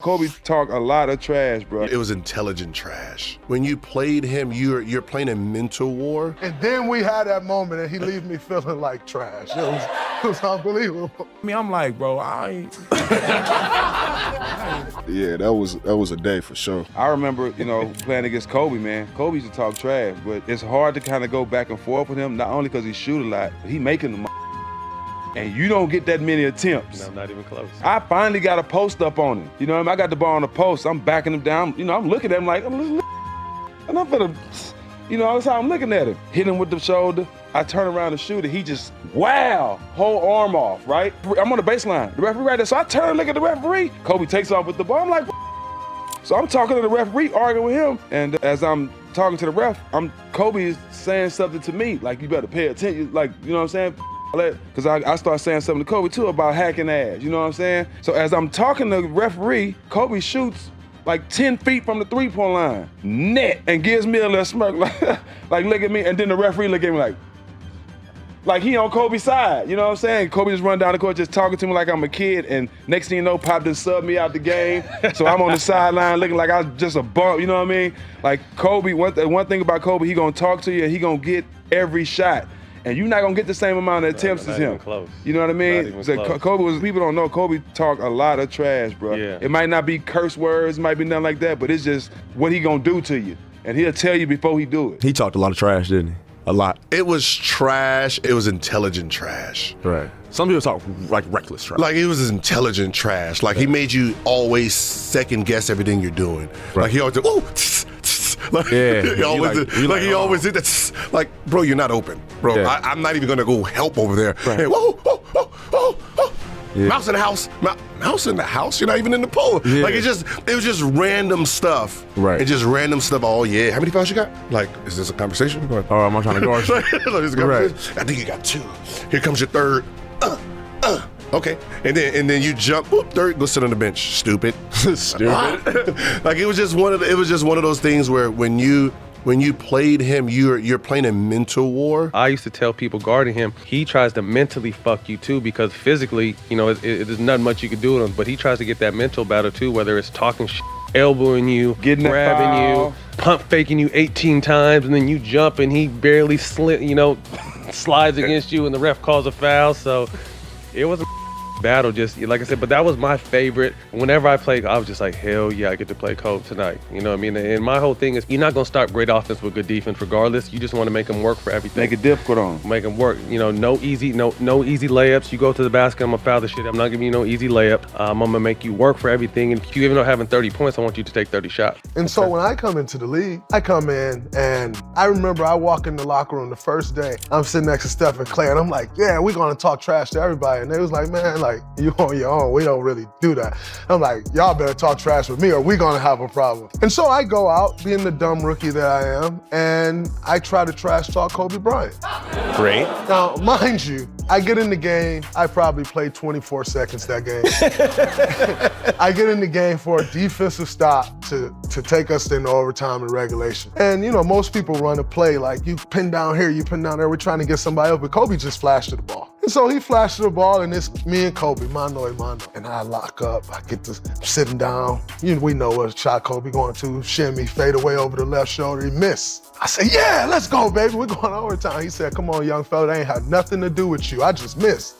Kobe talked a lot of trash, bro. It was intelligent trash. When you played him, you're playing a mental war. And then we had that moment and he leave me feeling like trash. It was unbelievable. I mean, I'm like, bro, I ain't. Yeah, that was a day for sure. I remember, playing against Kobe, man. Kobe used to talk trash, but it's hard to kind of go back and forth with him, not only because he shoot a lot, but he making them. And you don't get that many attempts. No, not even close. I finally got a post up on him. You know what I mean? I got the ball on the post. I'm backing him down. I'm looking at him like, and I'm finna, that's how I'm looking at him. Hit him with the shoulder. I turn around to shoot it. He just, wow, whole arm off, right? I'm on the baseline. The referee right there. So I turn and look at the referee. Kobe takes off with the ball. I'm like, so I'm talking to the referee, arguing with him. And as I'm talking to the ref, Kobe is saying something to me, like, you better pay attention. Like, you know what I'm saying? Because I start saying something to Kobe too about hacking ass, you know what I'm saying? So as I'm talking to the referee, Kobe shoots like 10 feet from the three-point line, net, and gives me a little smirk, like look at me, and then the referee look at me like he on Kobe's side, you know what I'm saying? Kobe just run down the court just talking to me like I'm a kid, and next thing you know, Pop done subbed me out the game, so I'm on the sideline looking like I was just a bump, you know what I mean? Like Kobe, one thing about Kobe, he gonna talk to you and he gonna get every shot. And you're not gonna get the same amount of attempts as him. Close. You know what I mean? So Kobe people don't know, Kobe talk a lot of trash, bro. Yeah. It might not be curse words, it might be nothing like that, but it's just what he gonna do to you. And he'll tell you before he do it. He talked a lot of trash, didn't he? A lot. It was trash. It was intelligent trash. Right. Some people talk like reckless trash. Like, it was intelligent trash. Like, he made you always second guess everything you're doing. Right. Like, he always did, ooh, tss, tss. Like, yeah. he always did, he always did that. Tss. Like, bro, you're not open. Bro, Yeah. I'm not even gonna go help over there. Right. Hey, whoa, whoa, whoa, whoa, whoa. Yeah. Mouse in the house. Mouse in the house? You're not even in the pole. Yeah. Like, it was just random stuff. Right. And just random stuff. Oh, yeah. How many fouls you got? Like, is this a conversation? Oh, am I trying to guard you? Like, this is a conversation? I think you got 2. Here comes your third. Okay. And then you jump, whoop, third, go sit on the bench. Stupid. Stupid. Like, it was just one of those things where when you played him, you're playing a mental war. I used to tell people guarding him, he tries to mentally fuck you too, because physically, there's not much you can do with him, but he tries to get that mental battle too, whether it's talking shit, elbowing you, grabbing you, pump faking you 18 times, and then you jump and he barely slides against you and the ref calls a foul. So it was a battle, just like I said, but that was my favorite. Whenever I played, I was just like, hell yeah, I get to play Kobe tonight. You know what I mean? And my whole thing is, you're not gonna start great offense with good defense regardless. You just want to make them work for everything. Make it difficult on him. Make them work. No easy layups. You go to the basket, I'm gonna foul the shit. I'm not giving you no easy layup. I'm gonna make you work for everything. And even though having 30 points, I want you to take 30 shots. And so when I come into the league, I come in and I remember I walk in the locker room the first day. I'm sitting next to Steph and Clay, and I'm like, yeah, we're gonna talk trash to everybody. And they was like, man, like, you on your own. We don't really do that. I'm like, y'all better talk trash with me or we gonna have a problem. And so I go out, being the dumb rookie that I am, and I try to trash talk Kobe Bryant. Great. Now, mind you, I get in the game, I probably played 24 seconds that game. I get in the game for a defensive stop to take us into overtime and regulation. And most people run a play like, you pin down here, you pin down there, we're trying to get somebody up, but Kobe just flashed the ball. And so he flashed the ball, and it's me and Kobe, mano a mano. And I lock up, I get to sitting down. We know what shot Kobe going to, shimmy, fade away over the left shoulder, he missed. I said, yeah, let's go, baby, we're going overtime. He said, come on, young fella, that ain't had nothing to do with you, I just missed.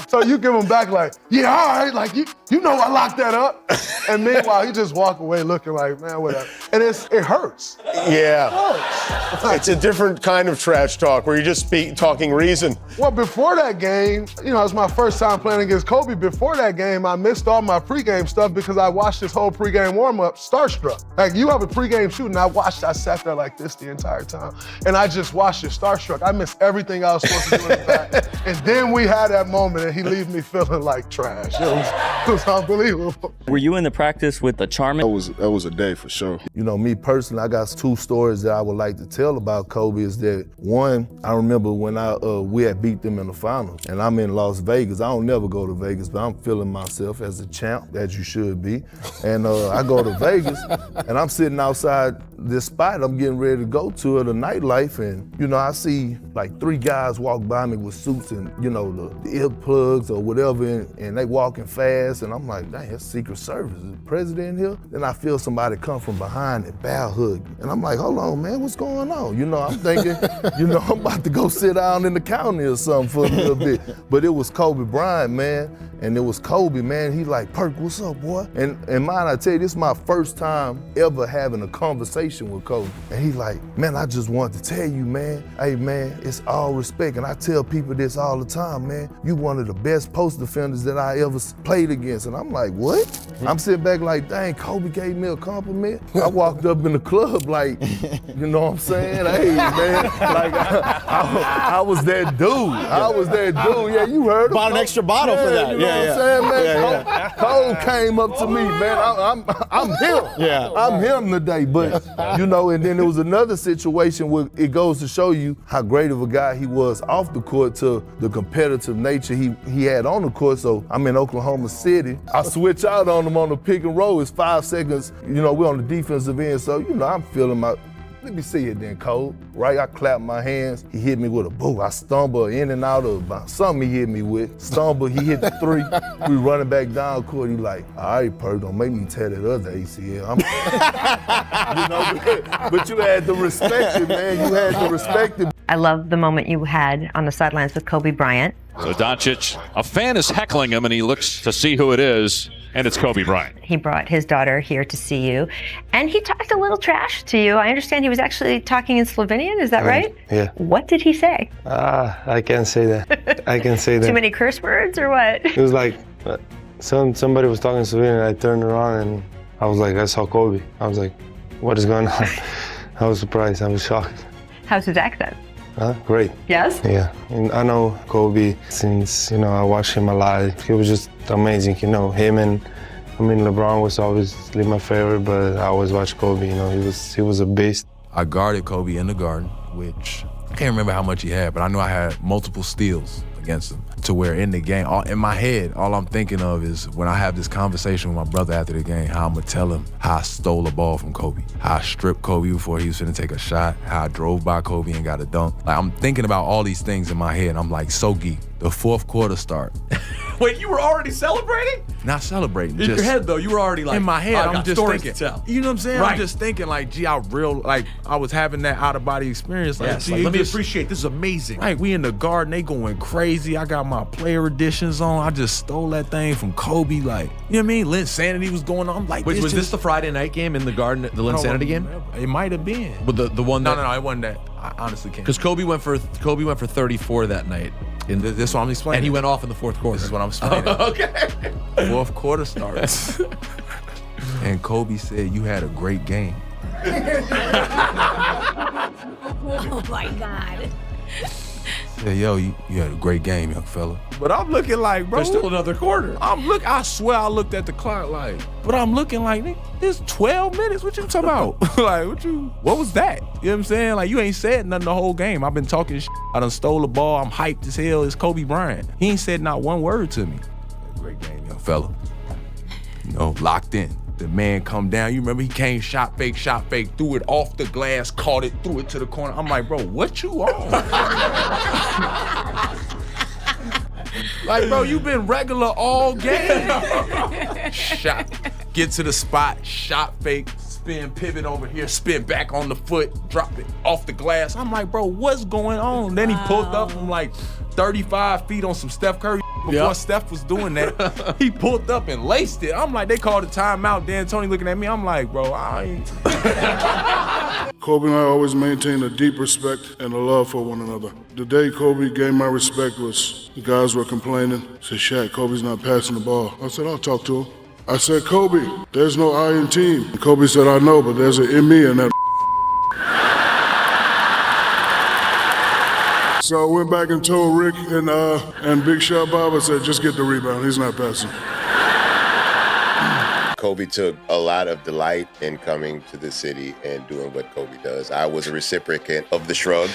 So you give him back like, yeah, all right, like you know I locked that up. And meanwhile, he just walk away looking like, man, whatever. And it hurts. Yeah. It hurts. It's a different kind of trash talk where you're just talking reason. Well, before that game, it was my first time playing against Kobe. Before that game, I missed all my pregame stuff because I watched this whole pregame warm-up starstruck. Like, you have a pregame shoot, and I sat there like this the entire time. And I just watched it starstruck. I missed everything I was supposed to do in the back. And then we had that moment, and he leave me feeling like trash. It was unbelievable. Were you in the practice with the Charmin? That was a day for sure. You know, me personally, I got 2 stories that I would like to tell about Kobe. Is that one, I remember when we had beat them in the finals, and I'm in Las Vegas. I don't never go to Vegas, but I'm feeling myself as a champ, as you should be. And I go to Vegas, and I'm sitting outside this spot I'm getting ready to go to at the nightlife, and you know, I see like 3 guys walk by me with suits and, you know, the earplugs or whatever, and they walking fast, and I'm like, dang, that's Secret Service. Is the president here? Then I feel somebody come from behind and bow hug me. And I'm like, hold on, man, what's going on? You know, I'm thinking, you know, I'm about to go sit down in the county or something for a little bit. But it was Kobe Bryant, man, and it was Kobe, man. He like, Perk, what's up, boy? And mine, I tell you, this is my first time ever having a conversation with Kobe. And he like, man, I just wanted to tell you, man, hey, man, it's all respect. And I tell people this all the time, man. You one of the best post defenders that I ever played against. And I'm like, what? I'm sitting back like, dang, Kobe gave me a compliment. I walked up in the club like, you know what I'm saying? Hey, man, like I was that dude. I was that dude. Yeah, you heard him. Bought an extra bottle for that. You know what I'm saying, man? Cole came up to me, man. I'm him. Yeah. I'm him today. But, you know, and then there was another situation where it goes to show you how great of a guy he was off the court to the competitive nature he had on the court. So I'm in Oklahoma City. I switch out on him on the pick and roll. It's 5 seconds. You know, we're on the defensive end. So, you know, I'm feeling my, let me see it then, Cole. Right, I clap my hands. He hit me with a boom. I stumble in and out of something he hit me with. Stumble, he hit the 3. We running back down court. He like, all right, Perk, don't make me tear that other ACL. You know, but you had to respect it, man. You had to respect it. I love the moment you had on the sidelines with Kobe Bryant. So Doncic, a fan is heckling him, and he looks to see who it is, and it's Kobe Bryant. He brought his daughter here to see you, and he talked a little trash to you. I understand he was actually talking in Slovenian, is that right? Yeah. What did he say? I can't say that. I can say that. Too many curse words or what? It was like, somebody was talking Slovenian, and I turned around, and I was like, I saw Kobe. I was like, what is going on? I was surprised, I was shocked. How's his accent? Great. Yes? Yeah, and I know Kobe since, you know, I watched him a lot. He was just amazing, you know, him and, I mean, LeBron was obviously my favorite, but I always watched Kobe, you know, he was a beast. I guarded Kobe in the Garden, which I can't remember how much he had, but I know I had multiple steals against him, to where in the game, in my head, all I'm thinking of is when I have this conversation with my brother after the game, how I'm gonna tell him how I stole a ball from Kobe, how I stripped Kobe before he was finna take a shot, how I drove by Kobe and got a dunk. Like, I'm thinking about all these things in my head, and I'm like, so geeked. The 4th quarter start. Wait, you were already celebrating? Not celebrating. In your head, though, you were already like, in my head, I'm just stories thinking. to tell. You know what I'm saying? Right. I'm just thinking like, gee, I was having that out of body experience. Like, Yes, gee, like, let me appreciate this is amazing. Like, we in the Garden, they going crazy. I got my player editions on. I just stole that thing from Kobe. Like, you know what I mean? Linsanity was going on. I'm like, Wait, was this the Friday night game in the Garden, the Linsanity game? It might have been. But the one that No, it wasn't that. I honestly can't. Because Kobe went for 34 that night. This is what I'm explaining. And he went off in the 4th quarter. This is what I'm explaining. Okay. 4th quarter starts. And Kobe said, you had a great game. Oh my God. Said, yo, you had a great game, young fella. But I'm looking like, bro. There's still another quarter. I swear I looked at the clock like, but I'm looking like, nigga, it's 12 minutes. What you talking about? Like, what was that? You know what I'm saying? Like, you ain't said nothing the whole game. I've been talking shit. I done stole the ball. I'm hyped as hell. It's Kobe Bryant. He ain't said not one word to me. Great game, young fella. You know, locked in. The man come down. You remember he came shot fake, threw it off the glass, caught it, threw it to the corner. I'm like, bro, what you on? Like, bro, you been regular all game. Shot, get to the spot, shot fake, spin, pivot over here, spin back on the foot, drop it off the glass. I'm like, bro, what's going on? Then he pulled up from like 35 feet on some Steph Curry. Before Steph was doing that, he pulled up and laced it. I'm like, they called a timeout. Dan Tony looking at me. I'm like, bro, I ain't. Kobe and I always maintained a deep respect and a love for one another. The day Kobe gained my respect was the guys were complaining. Said, Shaq, Kobe's not passing the ball. I said, I'll talk to him. I said, Kobe, there's no I in team. And Kobe said, I know, but there's an in me in that. So I went back and told Rick and Big Shot Bob, I said, just get the rebound. He's not passing. Kobe took a lot of delight in coming to the city and doing what Kobe does. I was a recipient of the shrug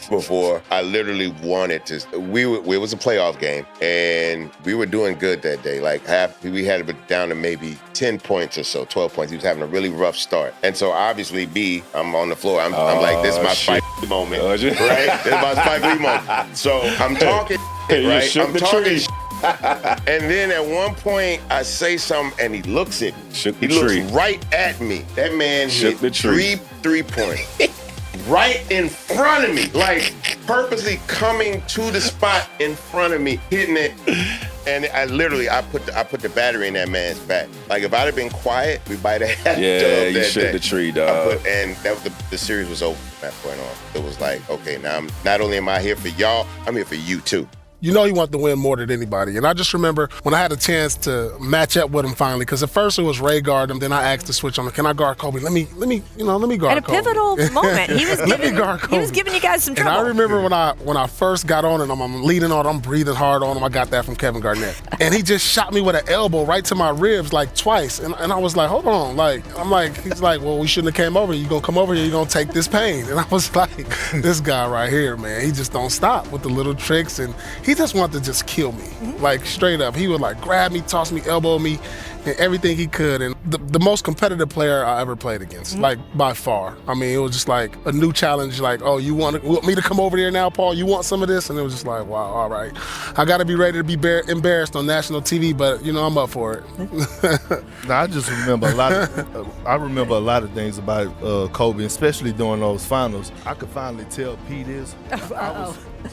before. I literally wanted to. It was a playoff game, and we were doing good that day. Like we had it down to maybe 10 points or so, 12 points. He was having a really rough start, and so obviously, I'm on the floor. I'm like, this is my Spike Lee moment, right? This is my Spike Lee moment. So I'm talking, right? I'm talking. And then at one point, I say something, and he looks at me. He looks right at me. That man hit 3 points. Right in front of me, like purposely coming to the spot in front of me, hitting it. And I put the battery in that man's back. Like if I'd have been quiet, we might have had you shook the tree, dog. And that was the series was over from that point on. It was like, okay, now not only am I here for y'all, I'm here for you too. You know he wanted to win more than anybody. And I just remember when I had a chance to match up with him finally, because at first it was Ray guard him, then I asked to switch on him. Can I guard Kobe? Let me guard Kobe. At a pivotal moment, he was giving you guys some trouble. And I remember when I first got on him, I'm leaning on him, I'm breathing hard on him. I got that from Kevin Garnett. And he just shot me with an elbow right to my ribs like twice. And I was like, hold on. He's like, well, we shouldn't have came over here. You gonna come over here, you gonna take this pain. And I was like, this guy right here, man, he just don't stop with the little tricks. And he just wanted to just kill me, like straight up. He would like grab me, toss me, elbow me, and everything he could. And the most competitive player I ever played against, like by far. I mean, it was just like a new challenge. Like, oh, you want me to come over there now, Paul? You want some of this? And it was just like, wow, all right. I got to be ready to be embarrassed on national TV, but I'm up for it. Now, I just remember a lot of things about Kobe, especially during those finals. I could finally tell P this.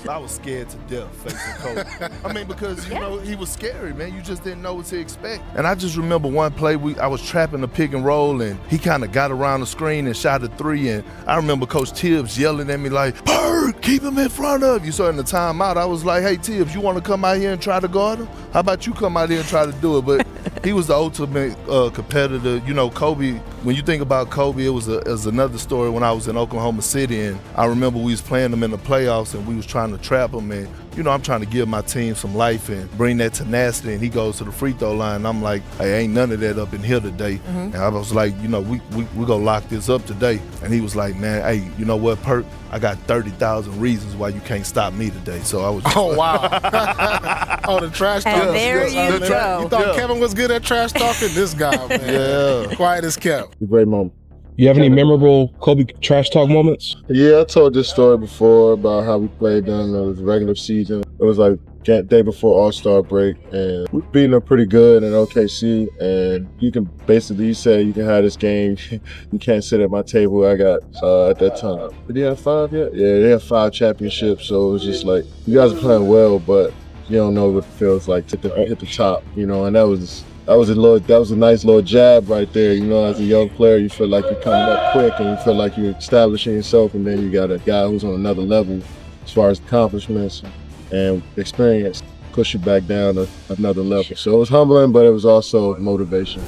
I was scared to death facing Kobe. I mean, because, he was scary, man. You just didn't know what to expect. And I just remember one play, I was trapping the pick and roll, and he kind of got around the screen and shot a three. And I remember Coach Tibbs yelling at me like, Bird, keep him in front of you. So in the timeout, I was like, hey, Tibbs, you want to come out here and try to guard him? How about you come out here and try to do it? But he was the ultimate competitor. Kobe, when you think about Kobe, it was another story when I was in Oklahoma City, and I remember we was playing them in the playoffs, and we was trying to trap him, and I'm trying to give my team some life and bring that tenacity, and he goes to the free throw line, and I'm like, hey, ain't none of that up in here today. And I was like, we gonna lock this up today. And he was like, man, hey, you know what, Perk? I got 30,000 reasons why you can't stop me today. So I was just wow. Oh, the trash talk. And there you go. You thought Kevin was good at trash talking? This guy, man. Yeah. Quiet as kept. A great moment. You have any memorable Kobe trash talk moments? Yeah, I told this story before about how we played during the regular season. It was like day before All-Star break, and we beat them pretty good in OKC, and you say you can have this game. You can't sit at my table. I got, at that time, did they have 5 yet? Yeah, they have 5 championships, so it was just like, you guys are playing well, but you don't know what it feels like to hit the top, and that was a nice little jab right there. As a young player, you feel like you're coming up quick and you feel like you're establishing yourself, and then you got a guy who's on another level as far as accomplishments and experience push you back down to another level. So it was humbling, but it was also motivation.